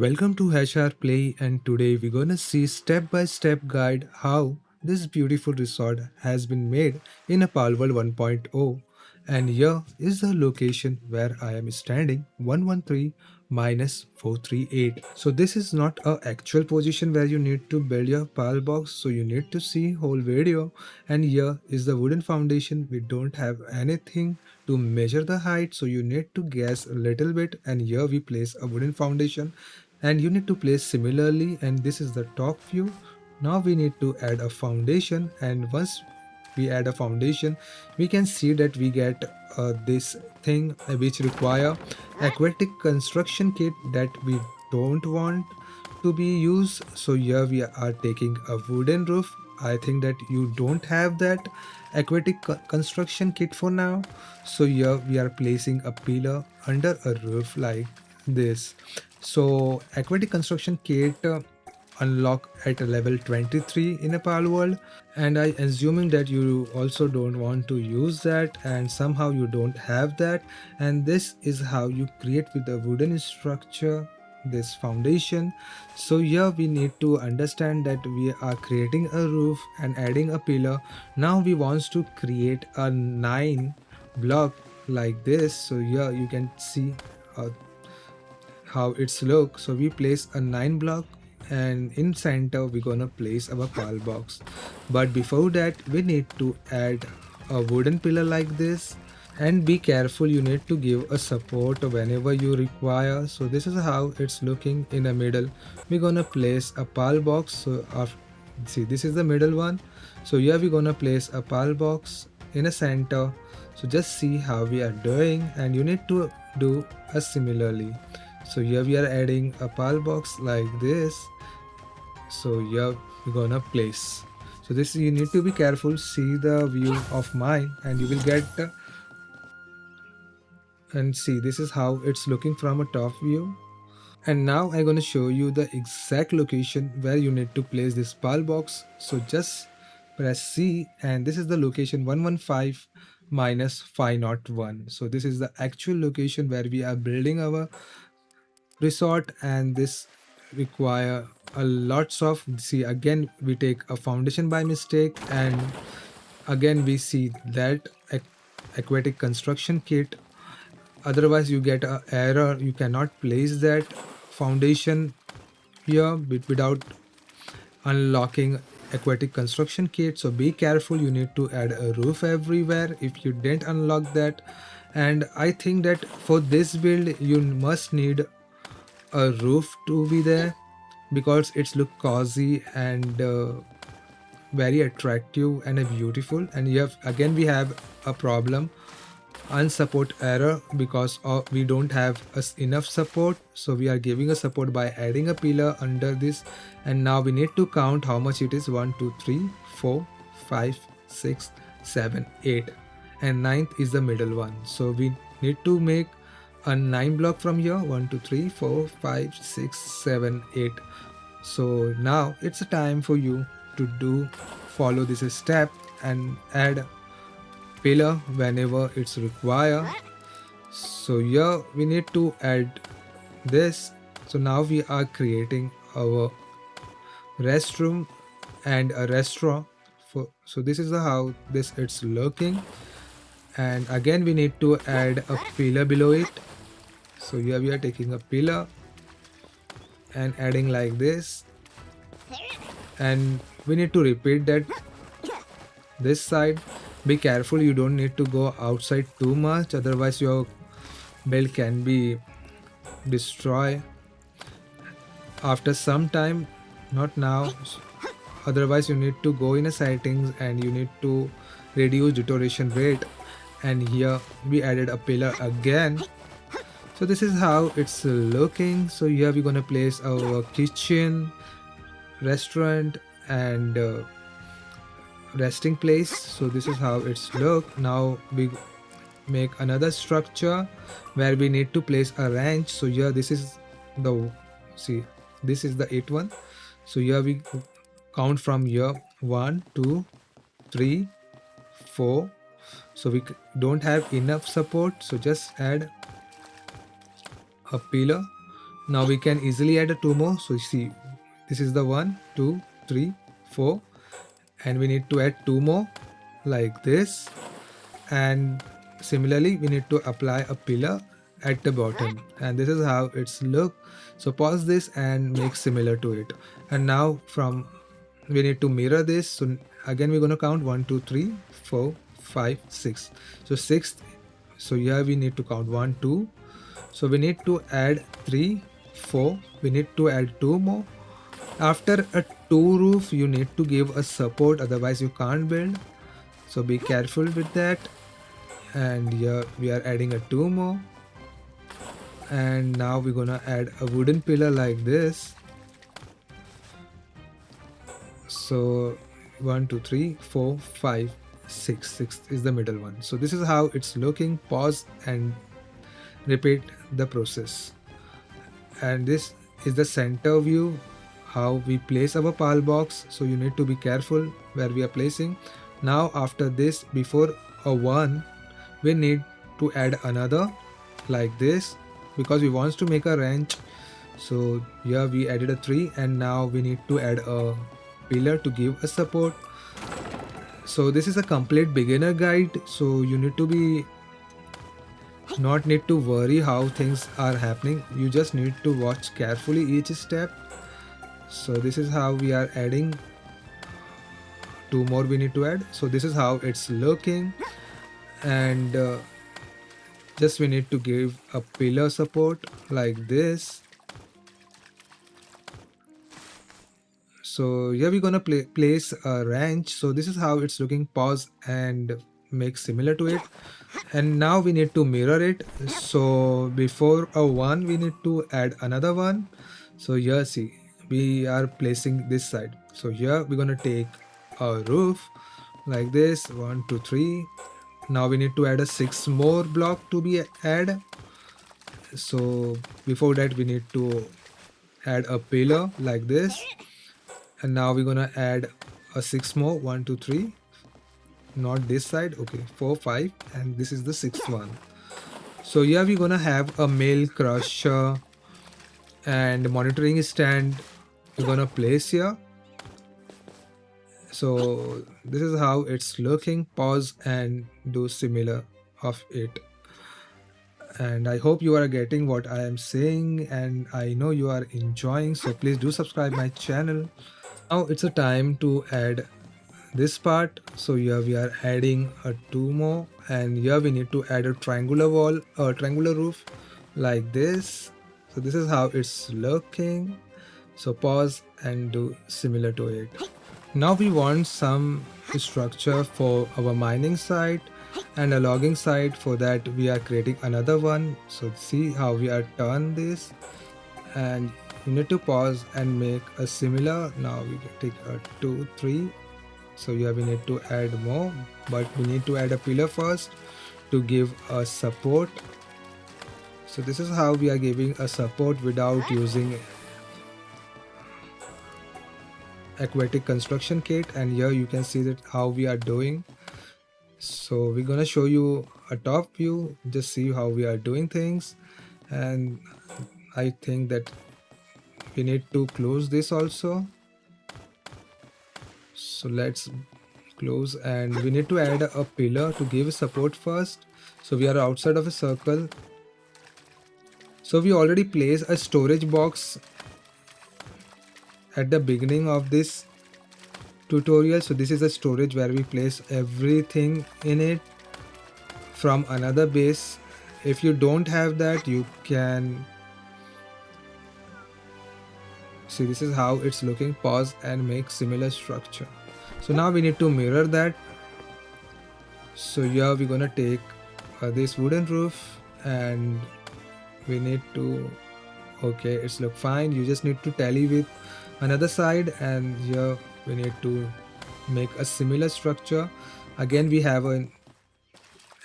Welcome to HR Play, and today we're gonna see step-by-step guide how this beautiful resort has been made in a Palworld 1.0. And here is the location where I am standing, 113 minus 438. So this is not a actual position where you need to build your Palbox, so you need to see whole video. And here is the wooden foundation. We don't have anything to measure the height, so you need to guess a little bit, and here we place a wooden foundation and you need to place similarly, and this is the top view. Now we need to add a foundation, and once we add a foundation we can see that we get this thing which require aquatic construction kit that we don't want to be used. So here we are taking a wooden roof. I think that you don't have that aquatic construction kit for now, so here we are placing a pillar under a roof like this. So aquatic construction kit unlock at a level 23 in a Palworld, and I assuming that you also don't want to use that and somehow you don't have that, and this is how you create with the wooden structure this foundation. So here we need to understand that we are creating a roof and adding a pillar. Now we want to create a 9 block like this. So here you can see how it's look. So we place a 9 block, and in center we're gonna place our pal box. But before that we need to add a wooden pillar like this, and be careful, you need to give a support whenever you require. So this is how it's looking. In the middle we're gonna place a pal box. So see, this is the middle one, so here we're gonna place a pal box in a center. So just see how we are doing, and you need to do a similarly. So here we are adding a pal box like this. So here we're gonna place. So this, you need to be careful, see the view of mine and you will get and see this is how it's looking from a top view. And now I'm gonna show you the exact location where you need to place this pal box. So just press C, and this is the location 115 minus 501. So this is the actual location where we are building our resort, and this require a lots of, see, again we take a foundation by mistake, and again we see that aquatic construction kit, otherwise you get a error, you cannot place that foundation here without unlocking aquatic construction kit. So be careful, you need to add a roof everywhere if you didn't unlock that. And I think that for this build you must need a roof to be there, because it's look cozy and very attractive and beautiful. And you have, again we have a problem, unsupport error, because we don't have enough support. So we are giving a support by adding a pillar under this, and now we need to count how much it is. 1 2 3 4 5 6 7 8, and ninth is the middle one. So we need to make a 9 block from here. 1 2 3 4 5 6 7 8. So now it's a time for you to follow this step and add pillar whenever it's required. So here we need to add this. So now we are creating our restroom and a restaurant. So this is how this it's looking, and again we need to add a pillar below it. So here we are taking a pillar and adding like this, and we need to repeat that this side. Be careful, you don't need to go outside too much, otherwise your build can be destroyed after some time, not now. Otherwise you need to go in a settings and you need to reduce deterioration rate, and here we added a pillar again. So this is how it's looking. So here we're gonna place our kitchen, restaurant, and resting place. So this is how it's look. Now we make another structure where we need to place a ranch. So here this is the, see, this is the 8th one. So here we count from here 1 2 3 4. So we don't have enough support, so just add a pillar Now we can easily add a 2 more. So you see, this is the 1, 2, 3, 4, and we need to add 2 more like this. And similarly we need to apply a pillar at the bottom, and this is how it's look. So pause this and make similar to it. And now from we need to mirror this. So again we're going to count 1, 2, 3, 4, 5, 6. So sixth, so here we need to count 1, 2. So we need to add 3, 4. We need to add 2 more. After a 2 roof you need to give a support, otherwise you can't build. So be careful with that. And here we are adding a 2 more. And now we're gonna add a wooden pillar like this. So 1, 2, 3, 4, 5, 6. 6 is the middle one. So this is how it's looking. Pause and repeat the process. And this is the center view, how we place our pal box. So you need to be careful where we are placing. Now after this, before a 1, we need to add another like this, because we want to make a wrench. So here we added a 3, and now we need to add a pillar to give a support. So this is a complete beginner guide, so you need to be not need to worry how things are happening. You just need to watch carefully each step. So this is how we are adding 2 more we need to add. So this is how it's looking. And just we need to give a pillar support like this. So here we're gonna place a wrench. So this is how it's looking. Pause and make similar to it. And now we need to mirror it. So before a 1 we need to add another one. So here see, we are placing this side. So here we're gonna take a roof like this, 1, 2, 3. Now we need to add a 6 more block to be add. So before that we need to add a pillar like this. And now we're gonna add a 6 more, 1, 2, 3. Not this side, okay, 4, 5, and this is the 6th one. So here we're gonna have a mail crusher and monitoring stand we're gonna place here. So this is how it's looking. Pause and do similar of it. And I hope you are getting what I am saying, and I know you are enjoying, so please do subscribe my channel. Now it's a time to add this part. So here we are adding a 2 more, and here we need to add a triangular wall or triangular roof like this. So this is how it's looking. So pause and do similar to it. Now we want some structure for our mining site and a logging site. For that we are creating another one. So see how we are turn this, and you need to pause and make a similar. Now we can take a 2, 3. So here we need to add more, but we need to add a pillar first to give a support. So this is how we are giving a support without using aquatic construction kit. And here you can see that how we are doing. So we're gonna show you a top view, just see how we are doing things. And I think that we need to close this also. So let's close, and we need to add a pillar to give support first. So we are outside of a circle. So we already placed a storage box at the beginning of this tutorial. So this is a storage where we place everything in it from another base. If you don't have that, you can see this is how it's looking. Pause and make similar structure. So now we need to mirror that. So here we're gonna take this wooden roof, and we need to, okay, it's look fine. You just need to tally with another side, and here we need to make a similar structure. Again we have an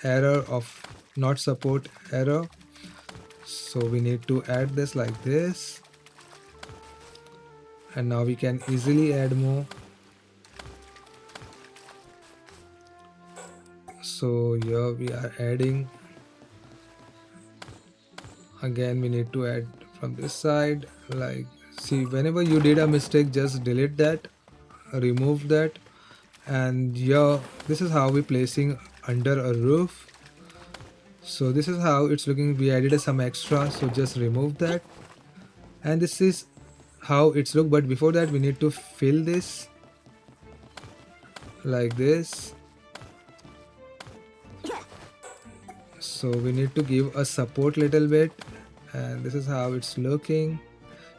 error of not support error, so we need to add this like this. And now we can easily add more. So here we are adding. Again we need to add from this side. Like, see, whenever you did a mistake, just delete that, remove that. And yeah, this is how we placing under a roof. So this is how it's looking. We added some extra, so just remove that. And this is how it's look, but before that we need to fill this like this. So we need to give a support little bit, and this is how it's looking.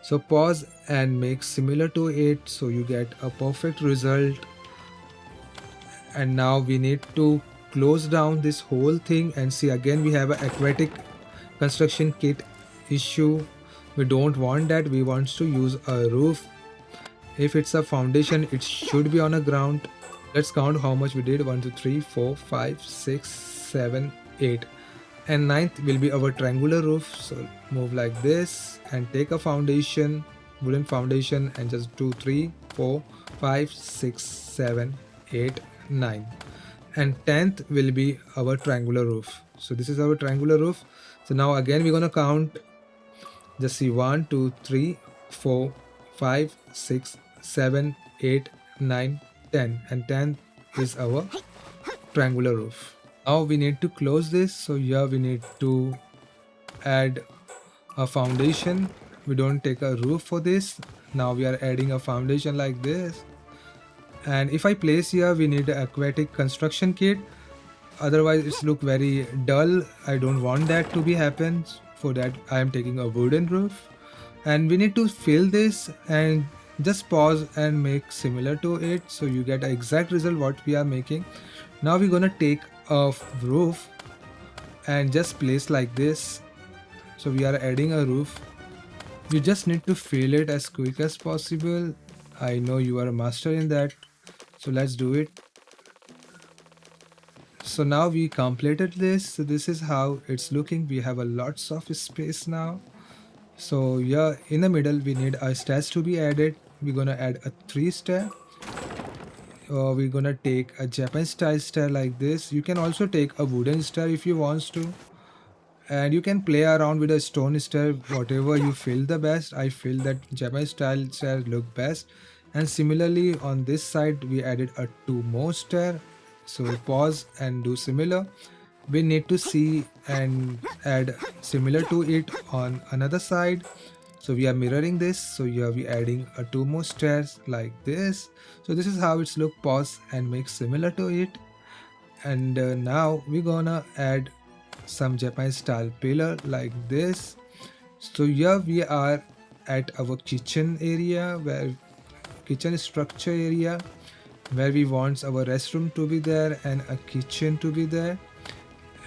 So pause and make similar to it so you get a perfect result. And now we need to close down this whole thing, and see, again we have an aquatic construction kit issue. We don't want that. We want to use a roof. If it's a foundation, it should be on a ground. Let's count how much we did. 1 2 3 4 5 6 7 8, and ninth will be our triangular roof. So move like this and take a foundation, wooden foundation, and just 2 3 4 5 6 7 8 9, and 10th will be our triangular roof. So this is our triangular roof. So now again we're gonna count. Just see 1 2 3 4 5 6 7 8 9 10, and 10 is our triangular roof. Now we need to close this. So here we need to add a foundation. We don't take a roof for this. Now we are adding a foundation like this. And if I place here, we need an aquatic construction kit. Otherwise it's look very dull. I don't want that to be happen. For that I am taking a wooden roof, and we need to fill this, and just pause and make similar to it so you get an exact result what we are making. Now we're gonna take a roof and just place like this. So we are adding a roof. You just need to fill it as quick as possible. I know you are a master in that, so let's do it. So now we completed this. So this is how it's looking. We have a lots of space now. So yeah, in the middle we need a stairs to be added. We're gonna add a 3 stair. We're gonna take a Japanese style stair like this. You can also take a wooden stair if you want to, and you can play around with a stone stair, whatever you feel the best. I feel that Japanese style stair look best. And similarly on this side we added a 2 more stair. So pause and do similar. We need to see and add similar to it on another side. So we are mirroring this. So here we adding a 2 more stairs like this. So this is how it's look. Pause and make similar to it. And now we're gonna add some Japanese style pillar like this. So here we are at our kitchen area, where kitchen structure area, where we want our restroom to be there and a kitchen to be there,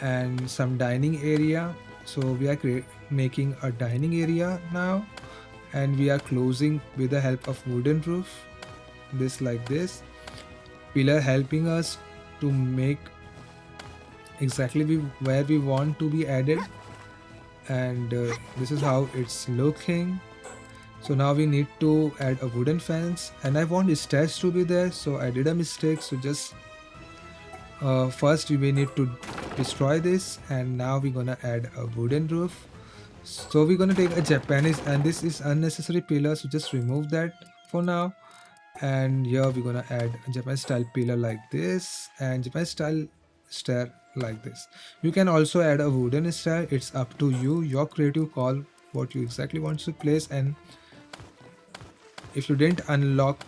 and some dining area. So we are making a dining area now, and we are closing with the help of wooden roof, this like this, pillar helping us to make exactly where we want to be added. And this is how it's looking. So now we need to add a wooden fence, and I want stairs to be there, so I did a mistake. So just first we need to destroy this, and now we're gonna add a wooden roof. So we're gonna take a Japanese, and this is unnecessary pillar, so just remove that for now. And here we're gonna add a Japanese style pillar like this, and Japanese style stair like this. You can also add a wooden stair. It's up to you, your creative call, what you exactly want to place. And if you didn't unlock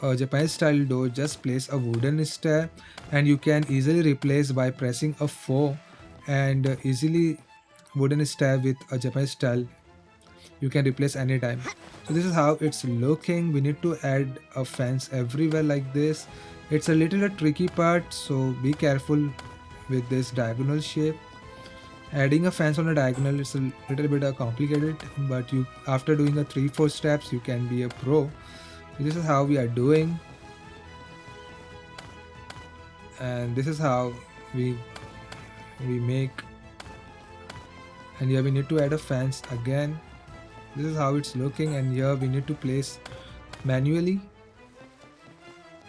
a Japanese style door, just place a wooden stair, and you can easily replace by pressing a 4, and easily wooden stair with a Japanese style you can replace anytime. So this is how it's looking. We need to add a fence everywhere like this. It's a little tricky part, so be careful with this diagonal shape. Adding a fence on a diagonal is a little bit complicated, but you, after doing a 3-4 steps, you can be a pro. So this is how we are doing, and this is how we make. And here we need to add a fence again. This is how it's looking, and here we need to place manually.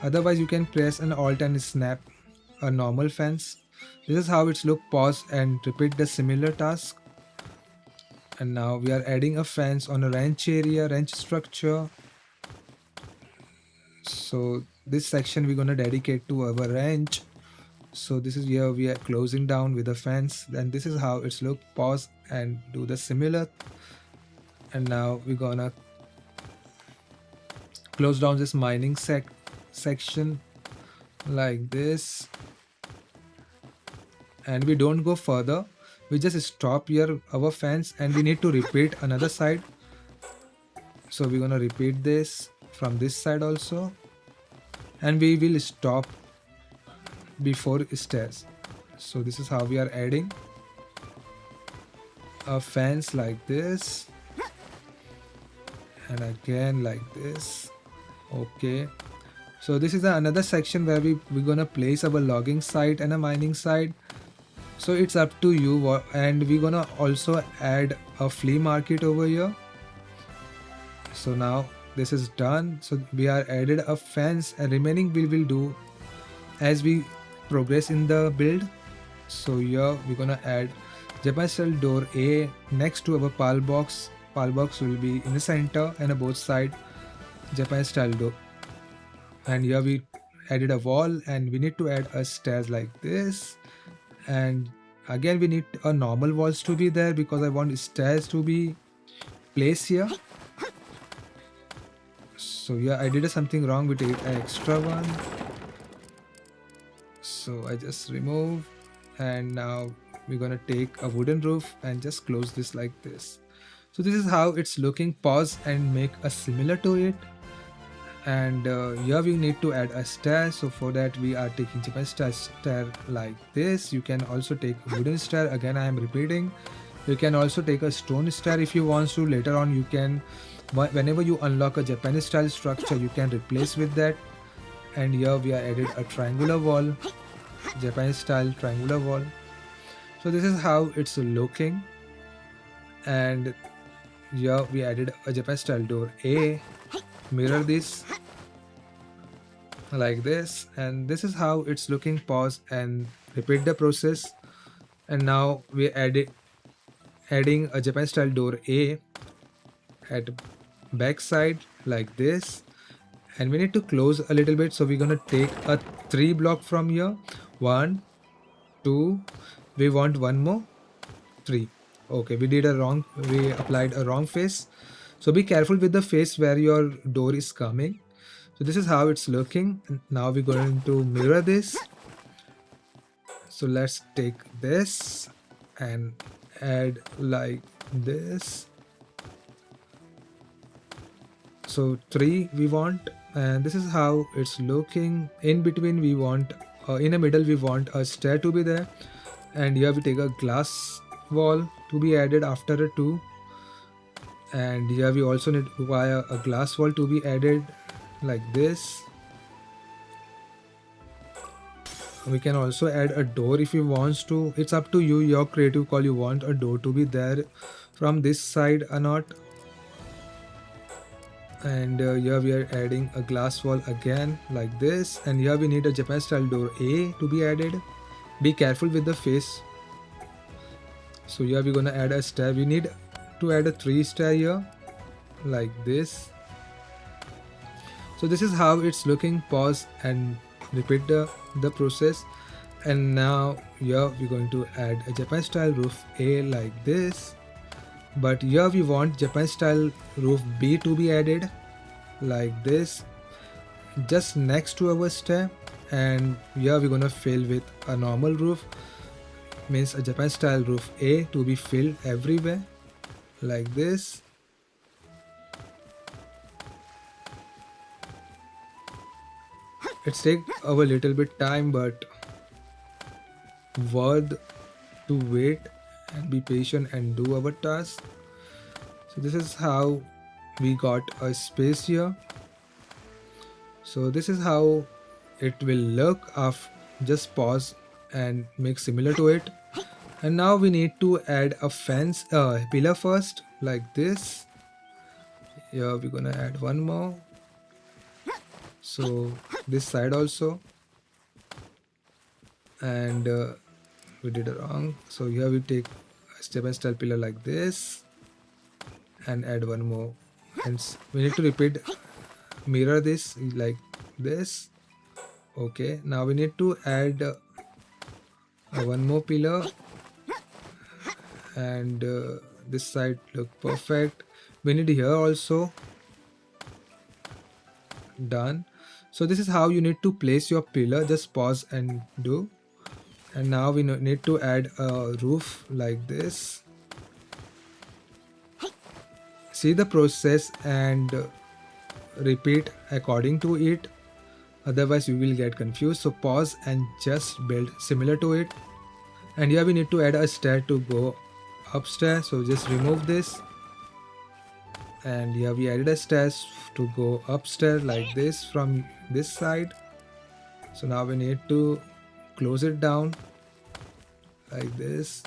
Otherwise you can press an alt and snap a normal fence. This is how it's look. Pause and repeat the similar task. And now we are adding a fence on a ranch area, ranch structure. So this section we're gonna dedicate to our ranch. So this is here we are closing down with a fence. Then this is how it's look. Pause and do the similar. And now we're gonna close down this mining section like this. And we don't go further. We just stop here our fence and we need to repeat another side. So we're gonna repeat this from this side also. And we will stop before stairs. So this is how we are adding a fence like this. And again like this. Okay. So this is another section where we're gonna place our logging site and a mining site. So it's up to you, and we're gonna also add a flea market over here. So now this is done. So we are added a fence, and remaining we will do as we progress in the build. So here we're gonna add Japan style door A next to our Palbox. Palbox will be in the center and on both side Japan style door. And here we added a wall, and we need to add a stairs like this. And again we need a normal walls to be there because I want stairs to be placed here. So yeah, I did something wrong with an extra one. So I just remove, and now we're gonna take a wooden roof and just close this like this. So this is how it's looking. Pause and make a similar to it. And here we need to add a stair. So for that we are taking Japan stair like this. You can also take wooden stair. Again I am repeating. You can also take a stone stair if you want to. Later on you can, whenever you unlock a Japanese style structure, you can replace with that. And here we are added a triangular wall, Japanese style triangular wall. So this is how it's looking. And here we added a Japan style door A. Mirror this like this, and this is how it's looking. Pause and repeat the process. And now we adding a Japan style door A at back side like this, and we need to close a little bit. So we're gonna take a 3 block from here. 1 2, we want one more, 3. Okay, we applied a wrong face. So be careful with the face where your door is coming. So this is how it's looking. Now we're going to mirror this. So let's take this and add like this. So 3 we want, and this is how it's looking. In between we want, in the middle we want a stair to be there. And here we take a glass wall to be added after a 2. And here we also require a glass wall to be added like this. We can also add a door if you want to. It's up to you, your creative call. You want a door to be there from this side or not. And here we are adding a glass wall again like this. And here we need a Japan style door A to be added. Be careful with the face. So here we're gonna add a stair. We need to add a 3 stair here like this. So this is how it's looking. Pause and repeat the process. And now here we're going to add a Japan style roof A like this. But here we want Japan style roof B to be added like this, just next to our stair. And here we're gonna fill with a normal roof, means a Japan style roof A to be filled everywhere like this. It's take a little bit time, but worth to wait and be patient and do our task. So this is how we got a space here. So this is how it will look after. Just pause and make similar to it. And now we need to add a fence pillar first like this. Here we're gonna add one more. So this side also. And we did it wrong. So here we take a step and style pillar like this. and add one more. And we need to repeat, mirror this like this. Okay, now we need to add one more pillar, and this side look perfect. We need here also. Done. So this is how you need to place your pillar. Just pause and do. And now we need to add a roof like this. See the process and repeat according to it, otherwise you will get confused. So pause and just build similar to it. And here we need to add a stair to go upstairs, so just remove this. And here we added a stairs to go upstairs like this from this side. So now we need to close it down like this.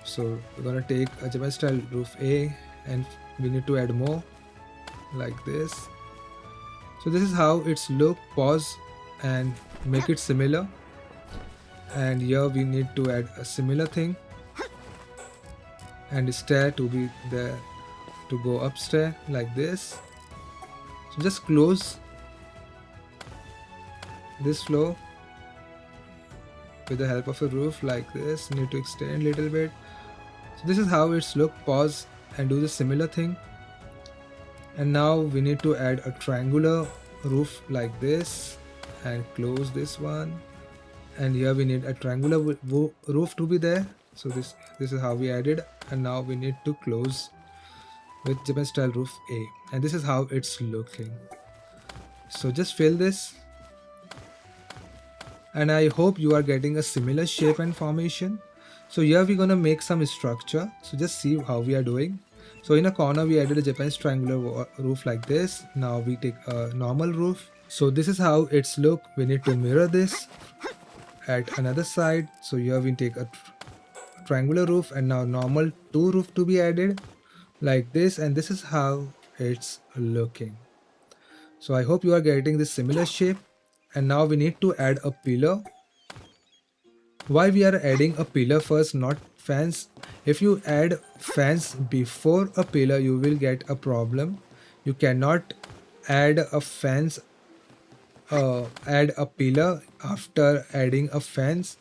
So we're gonna take a Japan style roof A, and we need to add more like this. So this is how it's look. Pause and make it similar. And here we need to add a similar thing, and stair to be there to go upstairs like this. So just close this floor with the help of a roof like this. Need to extend a little bit. So this is how it's look. Pause and do the similar thing. And now we need to add a triangular roof like this, and close this one. And here we need a triangular roof to be there. So this is how we added. And now we need to close with Japan style roof A, and this is how it's looking. So just fill this, and I hope you are getting a similar shape and formation. So here we're gonna make some structure. So just see how we are doing. So in a corner we added a Japanese triangular roof like this. Now we take a normal roof. So this is how it's look. We need to mirror this at another side. So here we take a triangular roof, and now normal two roof to be added like this, and this is how it's looking. So I hope you are getting this similar shape. And now we need to add a pillar. Why we are adding a pillar first, not fence? If you add fence before a pillar, you will get a problem. You cannot add a fence, add a pillar after adding a fence.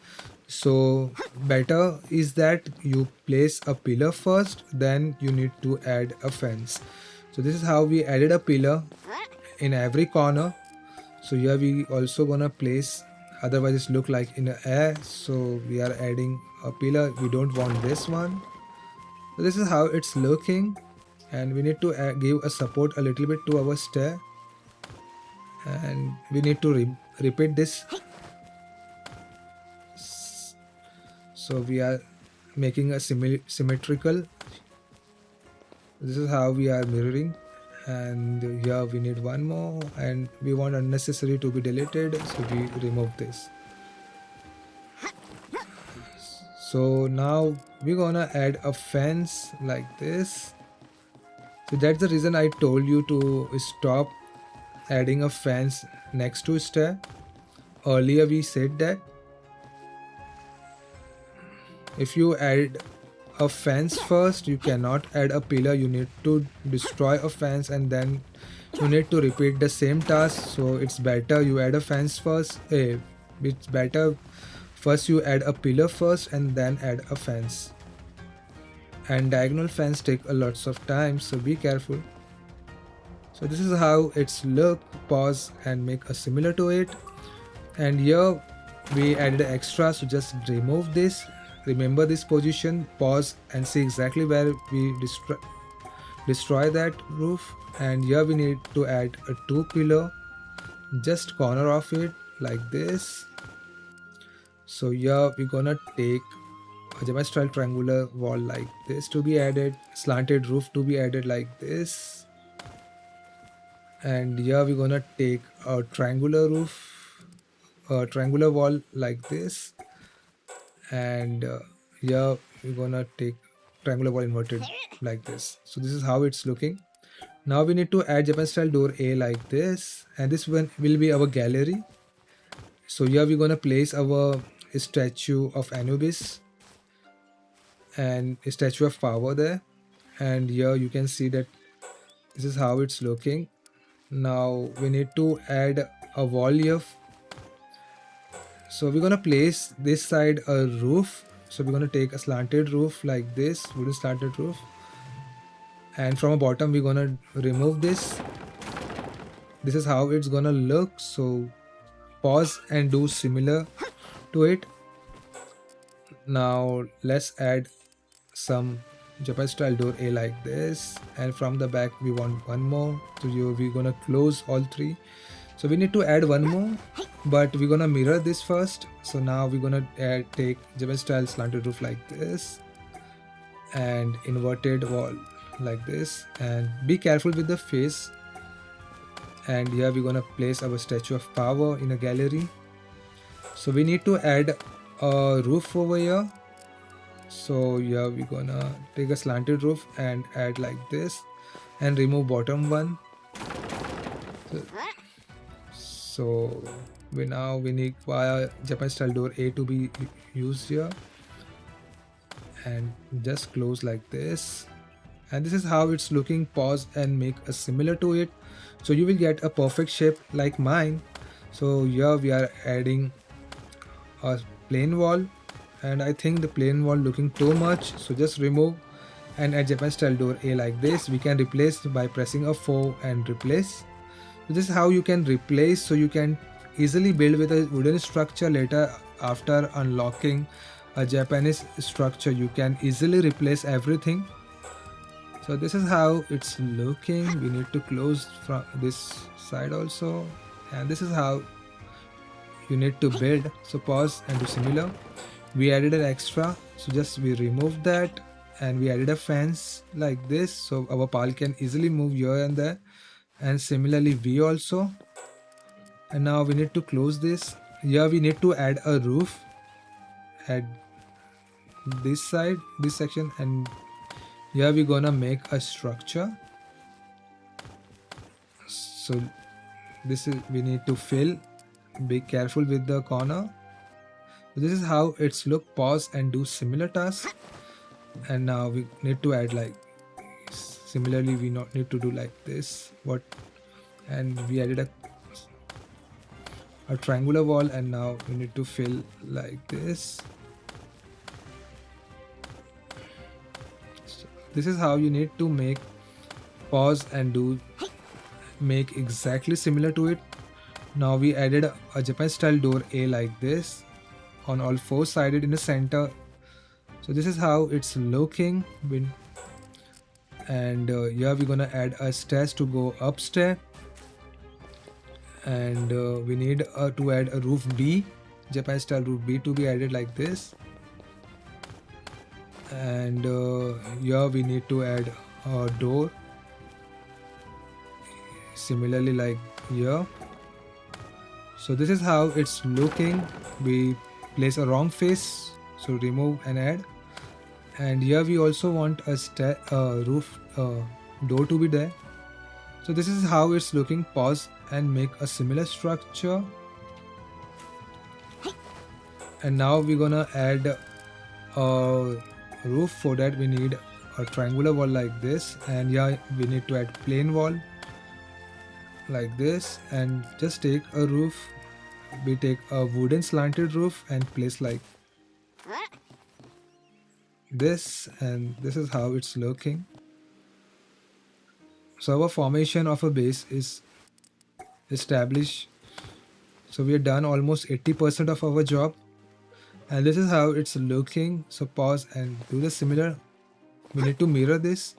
So better is that you place a pillar first, then you need to add a fence. So this is how we added a pillar in every corner. So here we also gonna place, otherwise it look like in the air. So we are adding a pillar. We don't want this one. So this is how it's looking, and we need to give a support a little bit to our stair, and we need to repeat this. So we are making a symmetrical. This is how we are mirroring. And here we need one more, and we want unnecessary to be deleted, so we remove this. So now we're gonna add a fence like this. So that's the reason I told you to stop adding a fence next to stair. Earlier we said that if you add a fence first, you cannot add a pillar. You need to destroy a fence, and then you need to repeat the same task. So it's better you add a fence first. It's better first you add a pillar first and then add a fence. And diagonal fence take a lots of time, so be careful. So this is how it's look. Pause and make a similar to it. And here we added extra, so just remove this. Remember this position, pause and see exactly where we destroy that roof. And here we need to add a two pillar, just corner of it like this. So here we're gonna take a Japan style triangular wall like this to be added, slanted roof to be added like this. And here we're gonna take a triangular roof, a triangular wall like this. And here we're gonna take triangular wall inverted like this. So this is how it's looking. Now we need to add Japan style door A like this, and this one will be our gallery. So here we're gonna place our statue of Anubis and a statue of power there. and here you can see that this is how it's looking. Now we need to add a wall here. So we're gonna place this side a roof. So we're gonna take a slanted roof like this, wooden slanted roof, and from the bottom we're gonna remove this. This is how it's gonna look. So pause and do similar to it. Now let's add some Japan style door A like this, and from the back we want one more. So here we're gonna close all three. So we need to add one more, but we're gonna mirror this first. So now we're gonna take Japan style slanted roof like this and inverted wall like this, and be careful with the face. And here we're gonna place our statue of power in a gallery. So we need to add a roof over here. So yeah, we're gonna take a slanted roof and add like this and remove bottom one. So we need via Japan style door A to be used here, and just close like this. And this is how it's looking. Pause and make a similar to it, so you will get a perfect shape like mine. So here we are adding a plain wall, and I think the plain wall looking too much, so just remove and add Japan style door A like this. We can replace by pressing a 4 and replace. So this is how you can replace, so you can easily build with a wooden structure later. After unlocking a Japanese structure, you can easily replace everything. So this is how it's looking. We need to close from this side also, and this is how you need to build. So pause and do similar. We added an extra, so just we removed that, and we added a fence like this, so our pal can easily move here and there, and similarly we also. And now we need to close this. Here we need to add a roof at this side, this section, and here we're gonna make a structure. So this is, we need to fill. Be careful with the corner. This is how it's look. Pause and do similar task. And now we need to add like similarly we not need to do like this. What? And we added a triangular wall, and now we need to fill like this. So this is how you need to make. Pause and do make exactly similar to it. Now we added a Japan style door A like this on all four sided in the center. So this is how it's looking. And here we're gonna add a stairs to go upstairs, and we need to add a roof B, Japan style roof B to be added like this. And here we need to add a door similarly like here. So this is how it's looking. We place a wrong face, so remove and add. And here we also want a roof door to be there. So this is how it's looking. Pause and make a similar structure. And now we're gonna add a roof. For that we need a triangular wall like this, and yeah, we need to add plain wall like this, and just take a roof. We take a wooden slanted roof and place like this, and this is how it's looking. So our formation of a base is established. So we are done almost 80% of our job, and this is how it's looking. So pause and do the similar. We need to mirror this.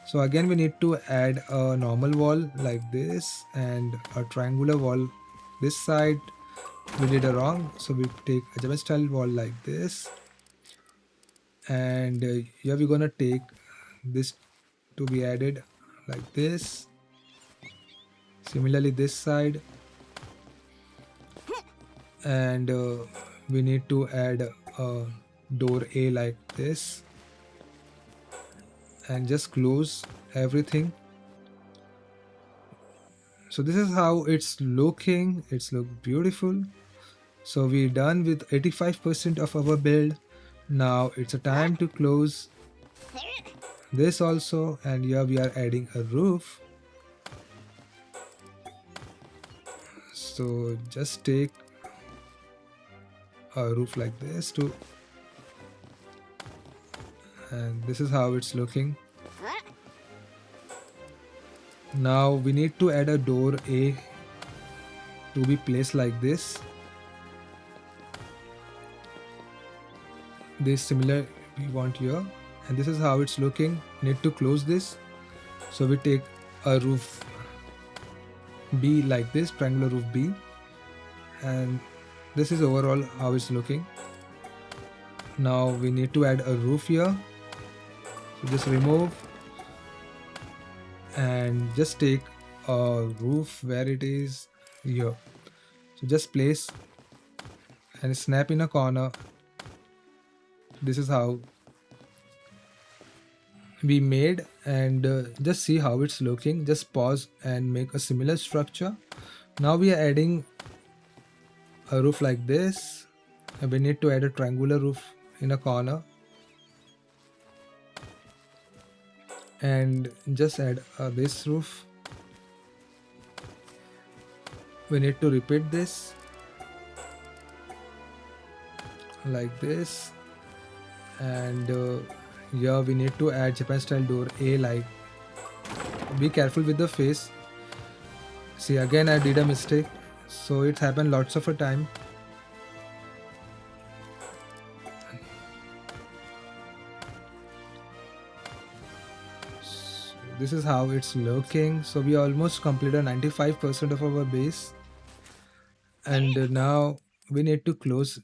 So again we need to add a normal wall like this and a triangular wall this side. We did a wrong, so we take a Japan style wall like this, and here we're gonna take this to be added like this. Similarly this side, and we need to add a door A like this, and just close everything. So this is how it's looking. It's look beautiful. So we're done with 85% of our build. Now it's a time to close. this also, and here we are adding a roof. So just take a roof like this too, and this is how it's looking. Now we need to add a door A to be placed like this. This similar we want here, and this is how it's looking. Need to close this, so we take a roof B like this, triangular roof B, and this is overall how it's looking. Now we need to add a roof here, so just remove and just take a roof where it is here, so just place and snap in a corner. This is how we made, and just see how it's looking. Just pause and make a similar structure. Now we are adding a roof like this, and we need to add a triangular roof in a corner, and just add this roof. We need to repeat this like this, and here we need to add Japan style door A. Like, be careful with the face. See, again I did a mistake, so it happened lots of a time. So this is how it's looking. So we almost completed 95% of our base, and now we need to close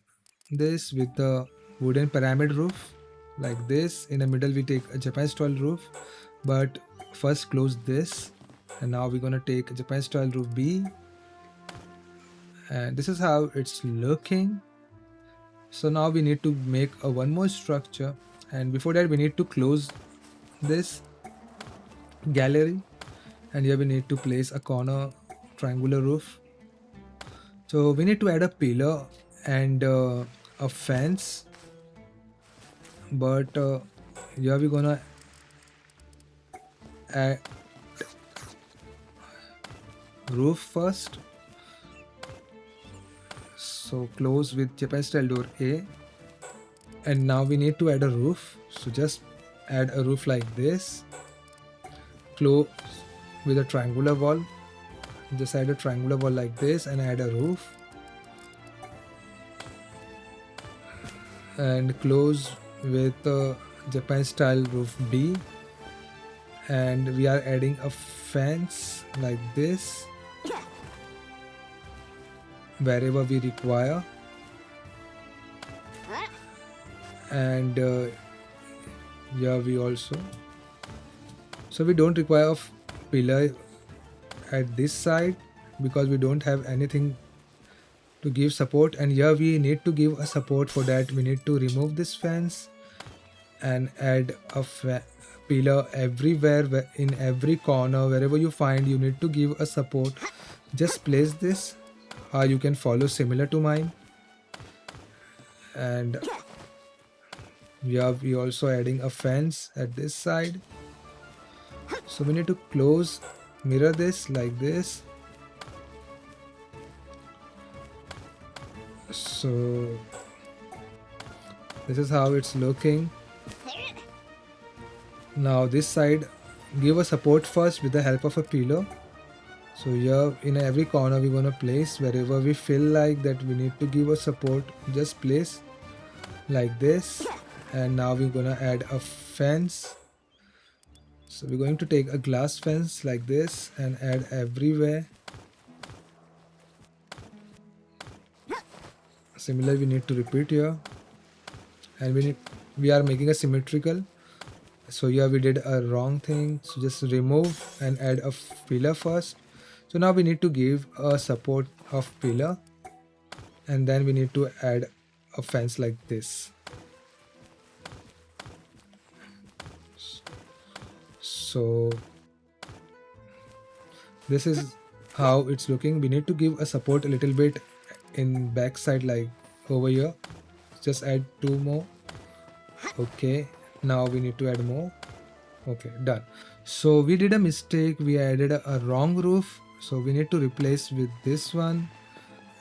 this with the wooden pyramid roof like this. In the middle we take a Japan style roof, but first close this, and now we're gonna take a Japan style roof B, and this is how it's looking. So now we need to make a one more structure, and before that we need to close this gallery, and here we need to place a corner triangular roof. So we need to add a pillar and a fence, but here we're gonna add roof first. So close with Japan style door A, and now we need to add a roof. So just add a roof like this, close with a triangular wall. Just add a triangular wall like this and add a roof, and close with Japan style roof B, and we are adding a fence like this wherever we require, and here we also, so we don't require a pillar at this side because we don't have anything to give support, and here we need to give a support. For that we need to remove this fence and add a pillar everywhere. In every corner, wherever you find, you need to give a support. Just place this, you can follow similar to mine, and we also adding a fence at this side. So we need to close, mirror this like this. So this is how it's looking. Now this side, give a support first with the help of a pillar. So here in every corner we're gonna place wherever we feel like that we need to give a support. Just place like this, and now we're gonna add a fence. So we're going to take a glass fence like this and add everywhere. Similar we need to repeat here, and we are making a symmetrical. So here we did a wrong thing, so just remove and add a pillar first. So now we need to give a support of pillar, and then we need to add a fence like this. So this is how it's looking. We need to give a support a little bit in back side, like over here. Just add 2 more. Okay, now we need to add more. Okay, done. So we did a mistake. We added a wrong roof. So we need to replace with this one.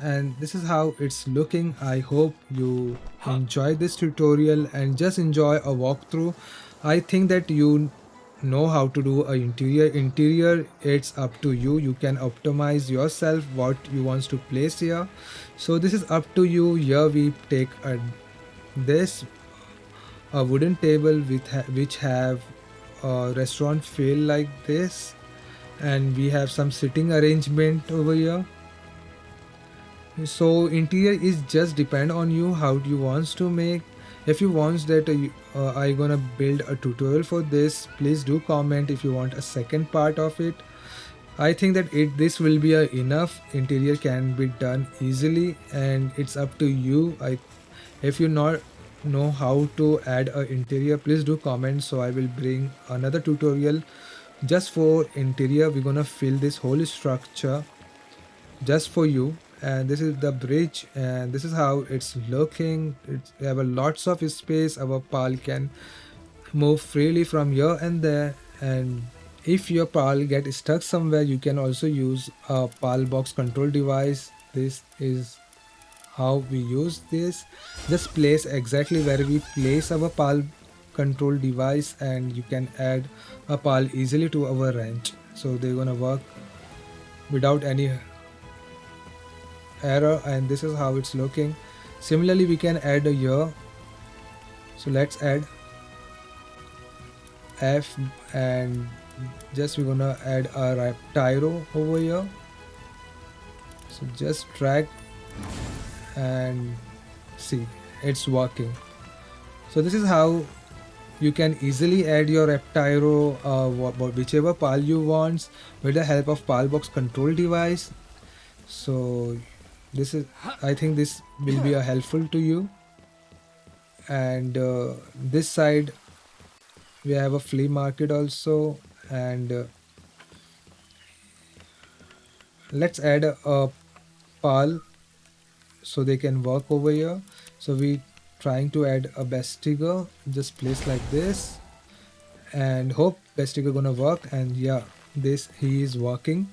And this is how it's looking. I hope you enjoy this tutorial and just enjoy a walkthrough. I think that you know how to do a interior. It's up to you. You can optimize yourself what you want to place here. So this is up to you. Here we take this a wooden table which have a restaurant feel like this, and we have some sitting arrangement over here. So interior is just depend on you how you wants to make. If you want that I gonna build a tutorial for this, please do comment if you want a second part of it. I think that this will be enough. Interior can be done easily and it's up to you. If you not know how to add a interior, please do comment, so I will bring another tutorial just for interior. We're gonna fill this whole structure just for you. And this is the bridge, and this is how it's looking. We have a lots of space. Our pal can move freely from here and there, and if your pal get stuck somewhere, you can also use a Palbox control device. This is how we use this. Just place exactly where we place our pal control device, and you can add a pal easily to our wrench, so they're gonna work without any error. And this is how it's looking. Similarly, we can add a year. So let's add F, and just we're gonna add a tyro over here. So just drag and see, it's working. So this is how you can easily add your Reptyro whichever pal you want with the help of Palbox control device. So this is, I think this will be helpful to you. And this side we have a flea market also, and let's add a pal so they can work over here. So we trying to add a Bestiger, just place like this, and hope Bestiger gonna work. And yeah, this he is working.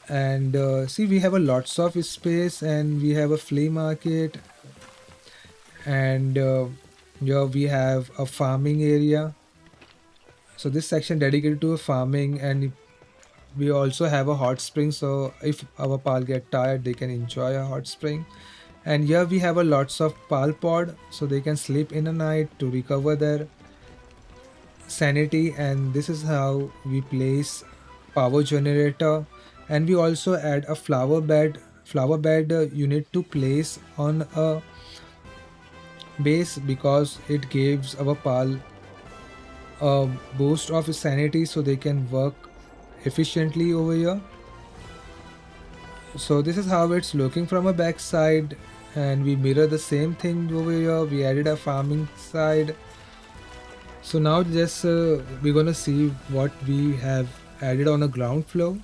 And see, we have a lots of space, and we have a flea market, and here we have a farming area. So this section dedicated to farming, and we also have a hot spring, so if our pal get tired, they can enjoy a hot spring. And here we have a lots of pal pod, so they can sleep in a night to recover their sanity. And this is how we place power generator. And we also add a flower bed. Flower bed you need to place on a base, because it gives our pal a boost of sanity, so they can work efficiently over here. So this is how it's looking from a back side, and we mirror the same thing over here. We added a farming side. So now just we're gonna see what we have added on a ground floor.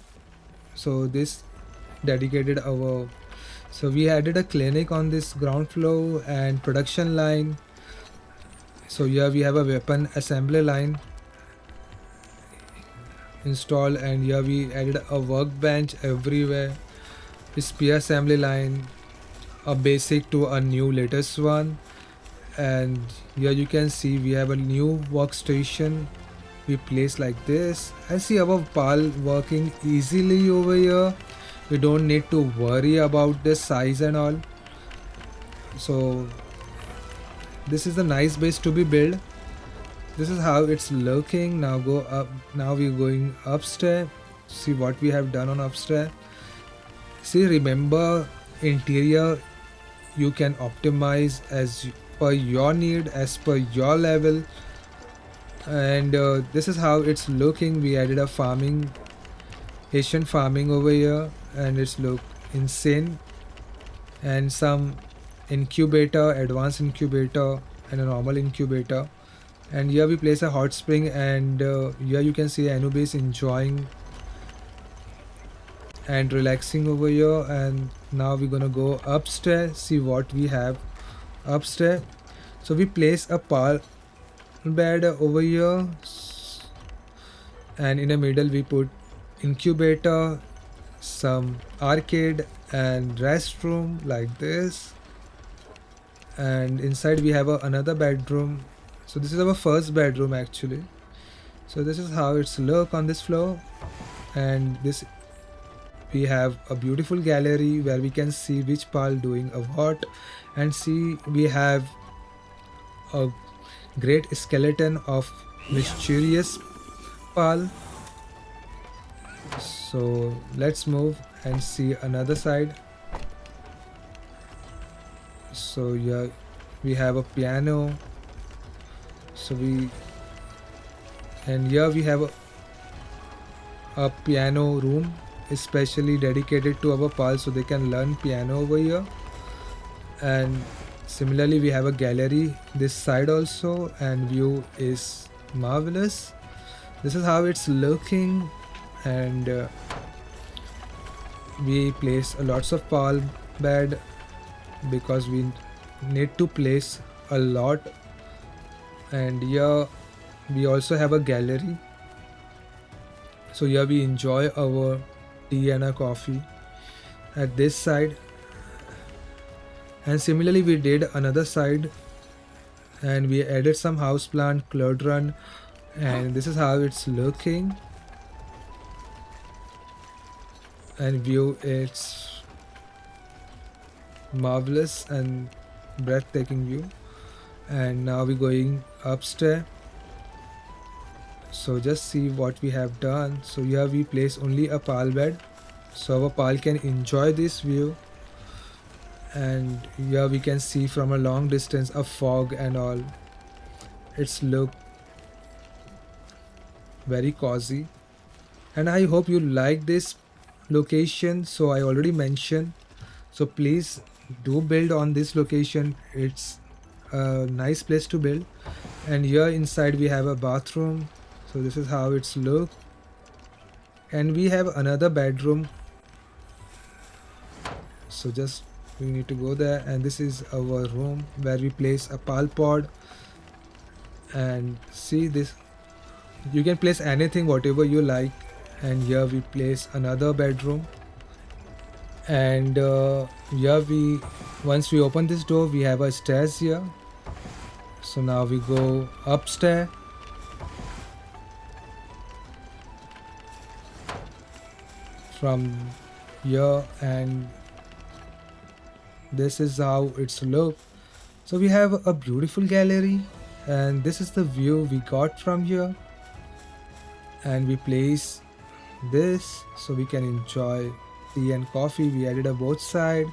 So this dedicated our, so we added a clinic on this ground floor and production line. So here we have a weapon assembly line installed, and here we added a workbench everywhere, spear assembly line, a basic to a new latest one. And here you can see we have a new workstation we place like this. I see our pal working easily over here. We don't need to worry about the size and all. So this is a nice base to be built. This is how it's looking. Now go up. Now we're going upstairs. See what we have done on upstairs. See, remember, interior you can optimize as per your need, as per your level. And this is how it's looking. We added a farming, Asian farming over here, and it's look insane. And some incubator, advanced incubator, and a normal incubator. And here we place a hot spring, and here you can see Anubis enjoying and relaxing over here. And now we're gonna go upstairs, see what we have upstairs. So we place a pal bed over here. and in the middle we put incubator, some arcade and restroom like this, and inside we have another bedroom. So this is our first bedroom actually. So this is how it's look on this floor, and this we have a beautiful gallery where we can see which pal doing a what, and see we have a great skeleton of mysterious pal. So let's move and see another side. So yeah, we have a piano. So we and here we have a piano room especially dedicated to our pals so they can learn piano over here. And similarly we have a gallery this side also, and view is marvelous. This is how it's looking, and we place a lots of pal bed because we need to place a lot. And here we also have a gallery, so here we enjoy our tea and a coffee at this side. And similarly we did another side and we added some house plant clodron, and this is how it's looking, and view it's marvelous and breathtaking view. And now we're going upstairs, so just see what we have done. So here we place only a pal bed so our pal can enjoy this view, and here we can see from a long distance a fog and all. It's look very cozy, and I hope you like this location. So I already mentioned, so please do build on this location. It's a nice place to build. And here inside we have a bathroom, so this is how it's look. And we have another bedroom, so just we need to go there. And this is our room where we place a pal pod, and see this, you can place anything whatever you like. And here we place another bedroom, and here we once we open this door we have a stairs here. So now we go upstairs, from here, and this is how it's look. So we have a beautiful gallery, and this is the view we got from here. And we place this so we can enjoy tea and coffee. We added a both side.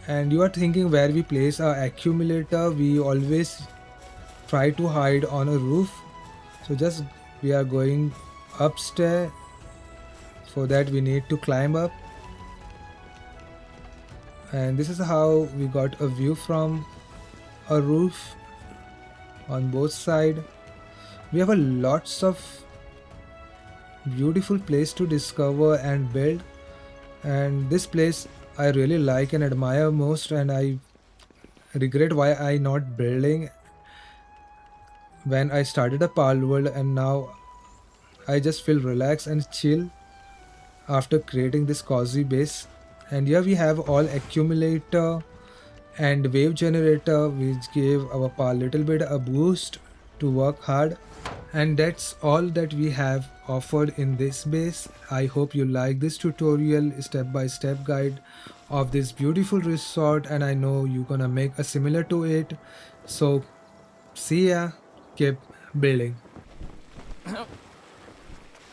And you are thinking where we place our accumulator. We always try to hide on a roof, so just we are going upstairs. For that we need to climb up, and this is how we got a view from a roof on both side. We have a lots of beautiful place to discover and build, and this place I really like and admire most, and I regret why I not building when I started a Palworld. And now I just feel relaxed and chill after creating this cozy base. And here we have all accumulator and wave generator, which gave our pal little bit a boost to work hard. And that's all that we have offered in this base. I hope you like this tutorial step-by-step guide of this beautiful resort, and I know you're gonna make a similar to it. So see ya, keep building.